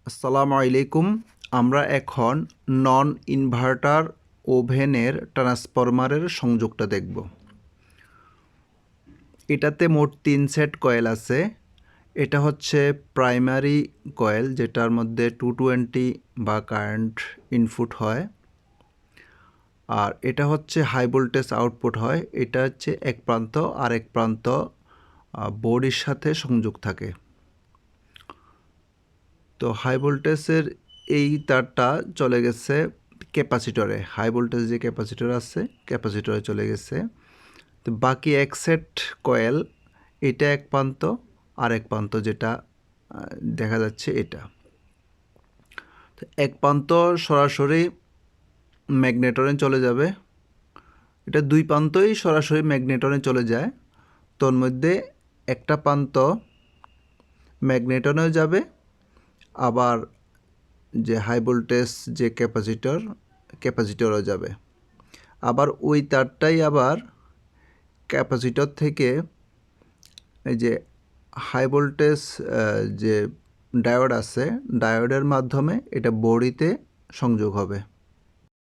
আসসালামু আলাইকুম। আমরা এখন নন ইনভার্টার ওভেনের ট্রান্সফরমারের সংযোগটা দেখব। এটাতে মোট 3 সেট কয়েল আছে। এটা হচ্ছে প্রাইমারি কয়েল, যেটার মধ্যে 220 বা কারেন্ট ইনপুট হয়। আর এটা হচ্ছে হাই ভোল্টেজ আউটপুট হয়। এটা হচ্ছে এক প্রান্ত আর এক প্রান্ত বোর্ডের সাথে সংযোগ থাকে। তো হাই ভোল্টেজের এই তারটা চলে গেছে ক্যাপাসিটরে। হাই ভোল্টেজ যে ক্যাপাসিটর আছে ক্যাপাসিটরে চলে গেছে। তো বাকি এক সেট কয়েল, এটা এক প্রান্ত আর এক প্রান্ত, যেটা দেখা যাচ্ছে এটা। তো এক প্রান্ত সরাসরি ম্যাগনেটরে চলে যাবে। এটা দুই প্রান্তই সরাসরি ম্যাগনেটরে চলে যায়। তোর মধ্যে একটা প্রান্ত ম্যাগনেটনেও যাবে, আবার যে হাই ভোল্টেজ যে ক্যাপাসিটরও যাবে। আবার ওই তারটাই আবার ক্যাপাসিটর থেকে এই যে হাই ভোল্টেজ যে ডায়োড আছে, ডায়োডের মাধ্যমে এটা বডিতে সংযোগ হবে।